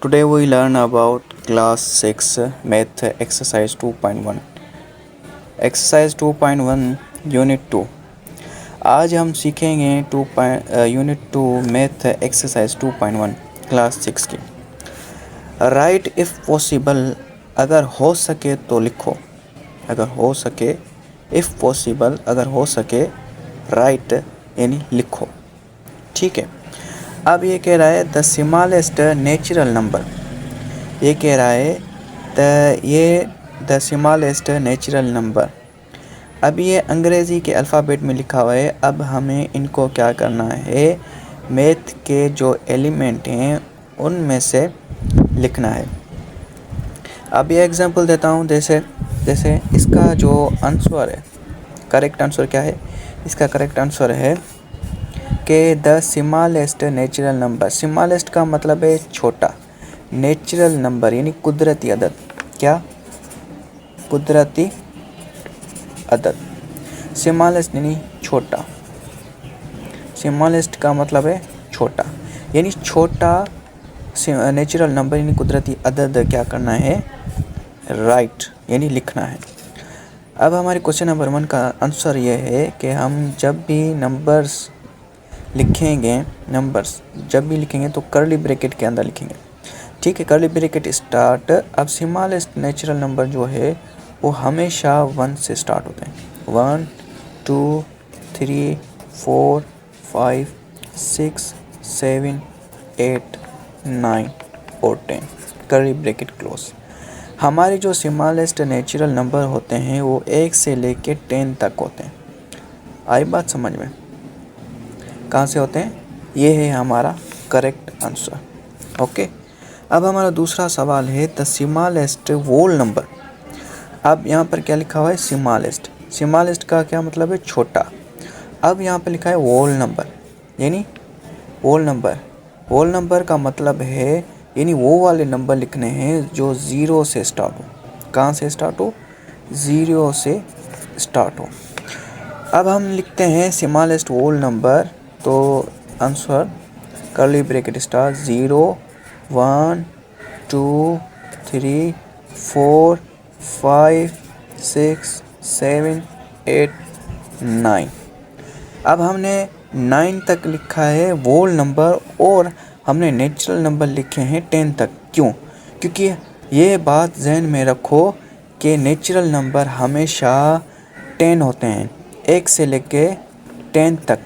Today we learn about class 6 math exercise 2.1 exercise 2.1 unit 2। आज हम सीखेंगे यूनिट 2 मैथ एक्सरसाइज 2.1 क्लास 6 की। Right if possible, अगर हो सके तो लिखो, अगर हो सके, इफ़ पॉसिबल अगर हो सके, राइट यानी लिखो। ठीक है। अब ये कह रहा है द स्मॉलेस्ट नेचुरल नंबर, ये कह रहा है द स्मॉलेस्ट नेचुरल नंबर। अब ये अंग्रेज़ी के अल्फ़ाबेट में लिखा हुआ है। अब हमें इनको क्या करना है, मैथ के जो एलिमेंट हैं उनमें से लिखना है। अब ये एग्जांपल देता हूँ। जैसे इसका जो आंसर है, करेक्ट आंसर क्या है, इसका करेक्ट आंसर है कि the smallest natural number. Smallest का मतलब है छोटा, नेचुरल नंबर यानी कुदरती अदद। क्या? कुदरती अदद। स्मॉलेस्ट यानी छोटा, स्मॉलेस्ट का मतलब है छोटा, यानी छोटा नेचुरल नंबर यानी कुदरती अदद क्या करना है, राइट यानी लिखना है। अब हमारे क्वेश्चन नंबर 1 का आंसर ये है कि हम जब भी नंबर्स लिखेंगे, तो कर्ली ब्रैकेट के अंदर लिखेंगे। ठीक है, कर्ली ब्रैकेट स्टार्ट। अब स्मॉलेस्ट नेचुरल नंबर जो है वो हमेशा 1 से स्टार्ट होते हैं। 1 2 3 4 5 6 7 8 9 और 10, कर्ली ब्रैकेट क्लोज। हमारे जो स्मॉलेस्ट नेचुरल नंबर होते हैं वो 1 से लेके 10 तक होते हैं। आई बात समझ में? कहाँ से होते हैं? ये है हमारा करेक्ट आंसर। ओके। अब हमारा दूसरा सवाल है द स्मॉलेस्ट होल नंबर। अब यहाँ पर क्या लिखा हुआ है, स्मॉलेस्ट। स्मॉलेस्ट का क्या मतलब है, छोटा। अब यहाँ पर लिखा है होल नंबर, यानी होल नंबर। होल नंबर का मतलब है यानी वो वाले नंबर लिखने हैं जो 0 से स्टार्ट हो। कहाँ से स्टार्ट हो? 0 से स्टार्ट हो। अब हम लिखते हैं स्मॉलेस्ट होल नंबर, तो आंसर कर्ली ब्रैकेट स्टार्ट 0 1 2 3 4 5 6 7 8 9। अब हमने 9 तक लिखा है होल नंबर और हमने नेचुरल नंबर लिखे हैं 10 तक। क्यों? क्योंकि ये बात जहन में रखो कि नेचुरल नंबर हमेशा 10 होते हैं, 1 से लेके 10 तक,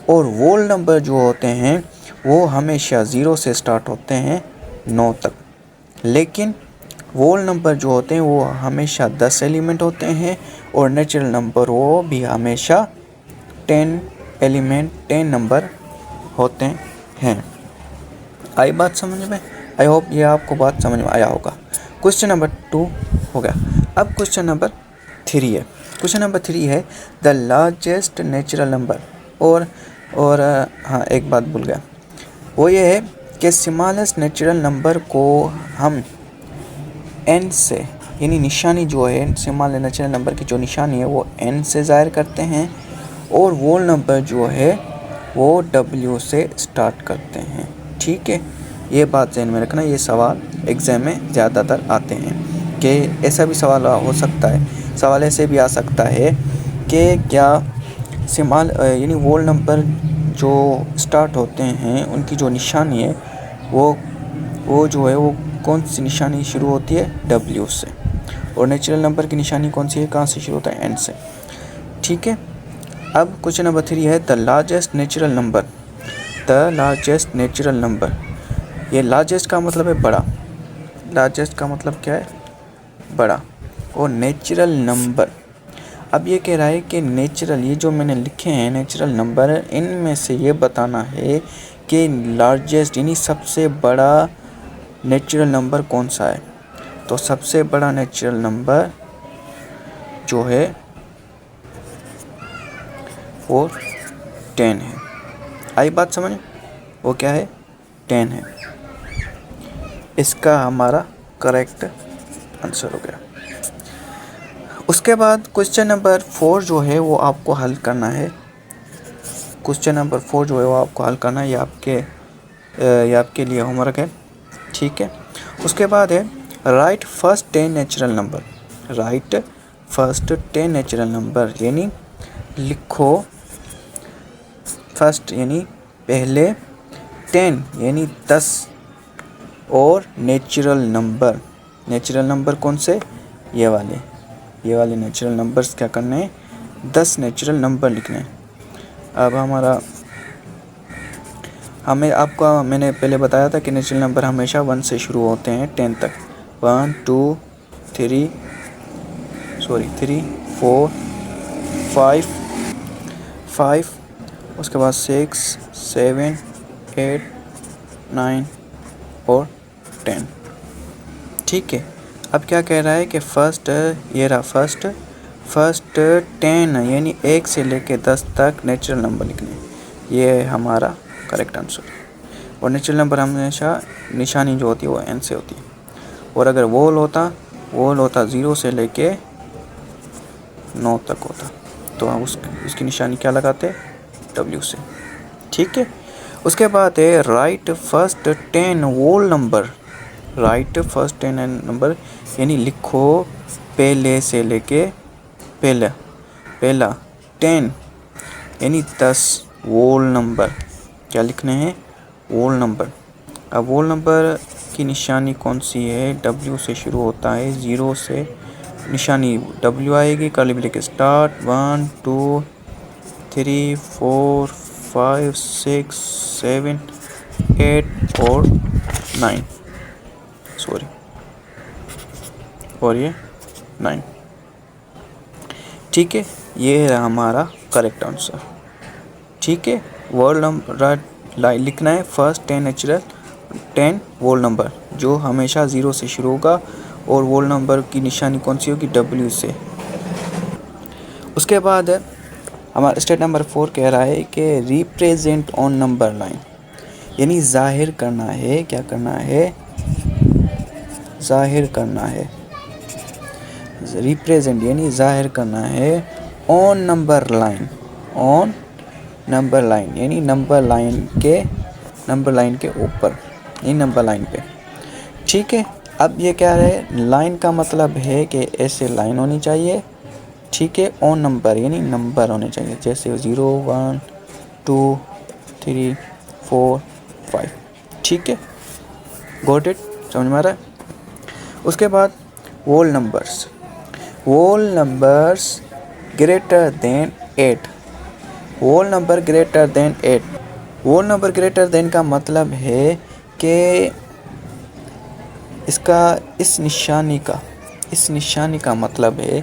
और होल नंबर जो होते हैं वो हमेशा 0 से स्टार्ट होते हैं 9 तक। लेकिन होल नंबर जो होते हैं वो हमेशा 10 एलिमेंट होते हैं और नेचुरल नंबर वो भी हमेशा 10 एलिमेंट 10 नंबर होते हैं। आई बात समझ में? आई होप ये आपको बात समझ में आया होगा। क्वेश्चन नंबर 2 हो गया। अब क्वेश्चन नंबर 3 है। क्वेश्चन नंबर 3 है द लार्जेस्ट नेचुरल नंबर। और हाँ, एक बात भूल गया, वो ये है कि स्मॉलेस्ट नेचुरल नंबर को हम n से, यानी निशानी जो है स्मॉल नेचुरल नंबर की जो निशानी है वो n से ज़ाहिर करते हैं, और होल नंबर जो है वो w से स्टार्ट करते हैं। ठीक है, ये बात ध्यान में रखना। ये सवाल एग्ज़ाम में ज़्यादातर आते हैं कि ऐसा भी सवाल हो सकता है, सवाल ऐसे भी आ सकता है कि क्या स्मॉल यानी होल नंबर जो स्टार्ट होते हैं उनकी जो निशानी है वो जो है वो कौन सी निशानी शुरू होती है, W से, और नेचुरल नंबर की निशानी कौन सी है, कहाँ से शुरू होता है, N से। ठीक है। अब क्वेश्चन नंबर 3 है the largest natural number. The largest natural number, ये लार्जेस्ट का मतलब है बड़ा, लार्जेस्ट का मतलब क्या है, बड़ा, और नेचुरल नंबर। अब ये कह रहा है कि नेचुरल, ये जो मैंने लिखे हैं नेचुरल नंबर, इनमें से ये बताना है कि लार्जेस्ट यानी सबसे बड़ा नेचुरल नंबर कौन सा है। तो सबसे बड़ा नेचुरल नंबर जो है वो 10 है। आई बात समझ? वो क्या है, 10 है। इसका हमारा करेक्ट आंसर हो गया। उसके बाद क्वेश्चन नंबर 4 जो है वो आपको हल करना है। क्वेश्चन नंबर 4 जो है वो आपको हल करना है, ये आपके लिए होमवर्क है। ठीक है। उसके बाद है right first 10 natural number. Right first 10 natural number यानी लिखो फर्स्ट यानी पहले 10 यानी 10 और नेचुरल नंबर। नेचुरल नंबर कौन से? ये वाले नेचुरल नंबर्स क्या करने हैं? 10 नेचुरल नंबर लिखने हैं। अब मैंने पहले बताया था कि नेचुरल नंबर हमेशा 1 से शुरू होते हैं 10 तक। 1 2 3 4 5 उसके बाद 6 7 8 9 और 10। ठीक है। अब क्या कह रहा है कि फर्स्ट फर्स्ट 10 यानी 1 से लेके 10 तक नेचुरल नंबर लिखने। ये है हमारा करेक्ट आंसर। और नेचुरल नंबर हमेशा निशानी जो होती है वो n से होती है। और अगर वोल होता 0 से लेके 9 तक होता तो हम उसकी निशानी क्या लगाते? W से। ठीक है। उसके बाद है राइट फर्स्ट 10 वोल नंबर। राइट फर्स्ट 10 नंबर यानी लिखो पहले से लेके पहला 10 यानी 10 वोल नंबर। क्या लिखने हैं? वोल नंबर। अब वोल नंबर की निशानी कौन सी है? W से शुरू होता है। 0 से निशानी W आएगी। कर्ली ब्रैकेट स्टार्ट 1 2 3 4 5 6 7 8 और 9 और ये 9। ठीक है। ये है हमारा करेक्ट आंसर। ठीक है। वर्ड नंबर लिखना है फर्स्ट 10 वोल नंबर जो हमेशा 0 से शुरू होगा और वोल नंबर की निशानी कौन सी होगी? W से। उसके बाद हमारा स्टेप नंबर 4 कह रहा है कि रिप्रेजेंट ऑन नंबर लाइन यानी जाहिर करना है। क्या करना है? जाहिर करना है। रिप्रेजेंट यानी जाहिर करना है on number line. On number line यानी नंबर लाइन के ऊपर यानी नंबर लाइन पे। ठीक है। अब ये क्या है? लाइन का मतलब है कि ऐसे लाइन होनी चाहिए। ठीक है। ऑन नंबर यानी नंबर होने चाहिए जैसे 0 1 2 3 4 5। ठीक है। Got it? समझ में आ रहा है? उसके बाद वोल नंबर्स ग्रेटर देन 8। वोल नंबर ग्रेटर देन 8। वोल नंबर ग्रेटर देन का मतलब है कि इस निशानी का मतलब है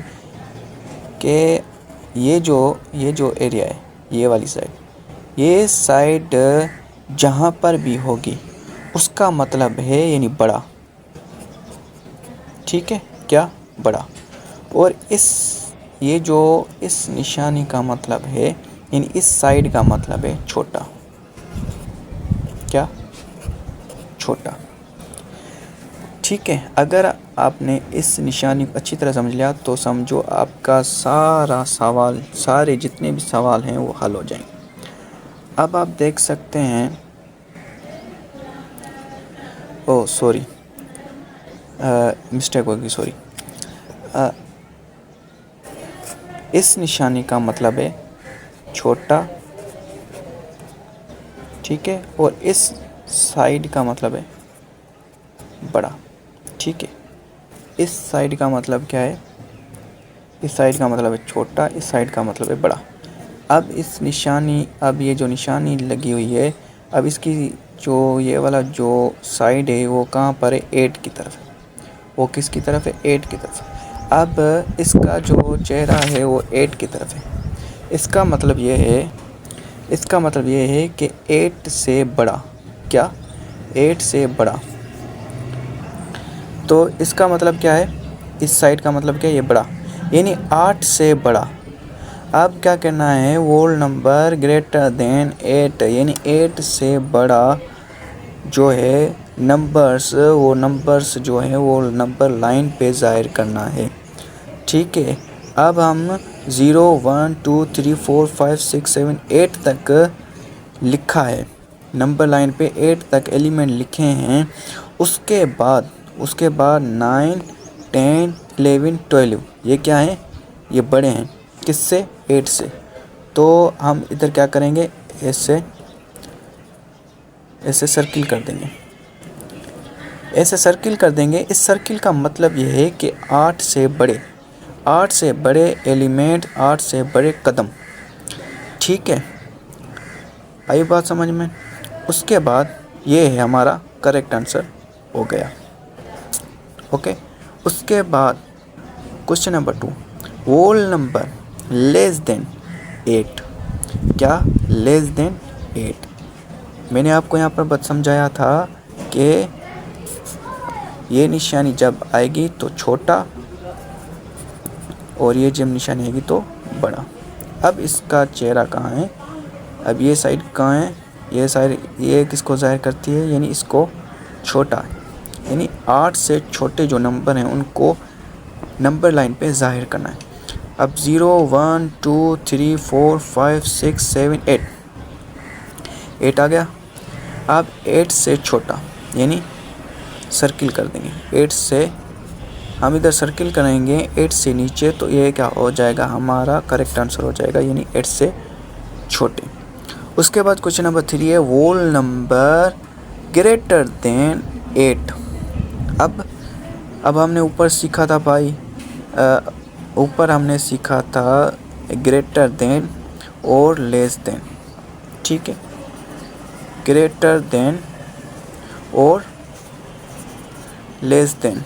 कि ये जो एरिया है ये वाली साइड जहाँ पर भी होगी उसका मतलब है यानी बड़ा। ठीक है। क्या? बड़ा। और इस निशानी का मतलब है यानी इस साइड का मतलब है छोटा। क्या? छोटा। ठीक है। अगर आपने इस निशानी को अच्छी तरह समझ लिया तो समझो आपका सारे जितने भी सवाल हैं वो हल हो जाएंगे। अब आप देख सकते हैं मिस्टेक होगी सॉरी। इस निशानी का मतलब है छोटा। ठीक है। और इस साइड का मतलब है बड़ा। ठीक है। इस साइड का मतलब क्या है? इस साइड का मतलब है छोटा, इस साइड का मतलब है बड़ा। अब ये जो निशानी लगी हुई है अब इसकी जो ये वाला जो साइड है वो कहाँ पर है? 8 की तरफ है। वो किसकी तरफ है? 8 की तरफ। अब इसका जो चेहरा है वो 8 की तरफ है। इसका मतलब ये है कि 8 से बड़ा। क्या? 8 से बड़ा। तो इसका मतलब क्या है? इस साइड का मतलब क्या है? ये बड़ा यानी 8 से बड़ा। अब क्या करना है? वोल नंबर ग्रेटर देन 8 यानी 8 से बड़ा जो है नंबर्स जो है वो नंबर लाइन पे ज़ाहिर करना है। ठीक है। अब हम 0 1 2 3 4 5 6 7 8 तक लिखा है। नंबर लाइन पे 8 तक एलिमेंट लिखे हैं, उसके बाद 9, 10, 11, 12 ये क्या है, ये बड़े हैं किससे, 8 से। तो हम इधर क्या करेंगे, ऐसे सर्किल कर देंगे, ऐसे सर्किल कर देंगे। इस सर्किल का मतलब ये है कि 8 से बड़े एलिमेंट, 8 से बड़े कदम। ठीक है, आई बात समझ में। उसके बाद ये है हमारा करेक्ट आंसर हो गया। ओके, उसके बाद question number 2, whole number less than 8। क्या, लेस देन 8। मैंने आपको यहाँ पर बस समझाया था कि ये निशानी जब आएगी तो छोटा, और ये जब निशानी आएगी तो बड़ा। अब इसका चेहरा कहाँ है, अब ये साइड कहाँ है, ये साइड, ये किसको ज़ाहिर करती है, यानी इसको छोटा है, यानी 8 से छोटे जो नंबर हैं उनको नंबर लाइन पे ज़ाहिर करना है। अब 0, 1, 2, 3, 4, 5, 6, 7, 8 आ गया। अब 8 से छोटा यानी सर्किल कर देंगे, 8 से हम इधर सर्किल करेंगे, 8 से नीचे, तो ये क्या हो जाएगा, हमारा करेक्ट आंसर हो जाएगा, यानी 8 से छोटे। उसके बाद क्वेश्चन नंबर 3 है, होल नंबर ग्रेटर देन 8। अब हमने ऊपर सीखा था भाई, ऊपर हमने सीखा था ग्रेटर देन और लेस देन। ठीक है, ग्रेटर देन और लेस देन।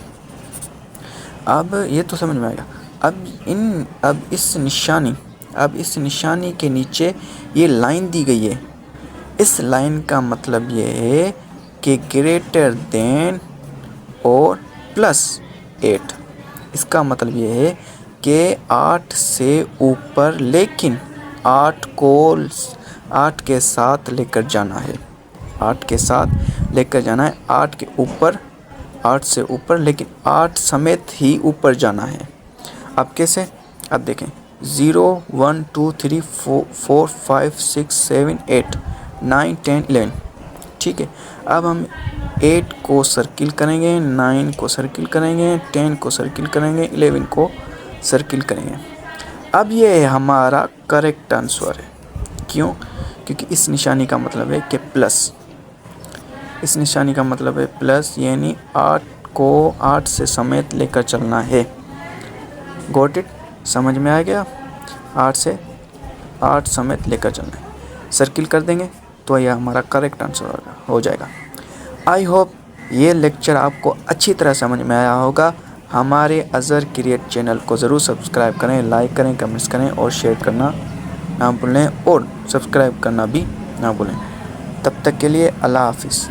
अब ये तो समझ में आएगा। अब इस निशानी के नीचे ये लाइन दी गई है, इस लाइन का मतलब ये है कि ग्रेटर देन और प्लस 8। इसका मतलब ये है कि 8 से ऊपर, लेकिन 8 के साथ लेकर जाना है, 8 के साथ लेकर जाना है, 8 के ऊपर, 8 से ऊपर, लेकिन 8 समेत ही ऊपर जाना है। अब कैसे, अब देखें, 0, 1, 2, 3, 4, 5, 6, 7, 8, 9, 10, 11। ठीक है, अब हम 8 को सर्किल करेंगे, 9 को सर्किल करेंगे, 10 को सर्किल करेंगे, 11 को सर्किल करेंगे। अब ये हमारा करेक्ट आंसर है। क्यों, क्योंकि इस निशानी का मतलब है कि प्लस, इस निशानी का मतलब है प्लस, यानी 8 को 8 से समेत लेकर चलना है। गॉट इट, समझ में आ गया, 8 से 8 समेत लेकर चलना है, सर्किल कर देंगे तो यह हमारा करेक्ट आंसर हो जाएगा। आई होप ये लेक्चर आपको अच्छी तरह समझ में आया होगा। हमारे अज़र क्रिएट चैनल को ज़रूर सब्सक्राइब करें, लाइक करें, कमेंट्स करें और शेयर करना ना भूलें, और सब्सक्राइब करना भी ना भूलें। तब तक के लिए अल्लाह हाफिज़।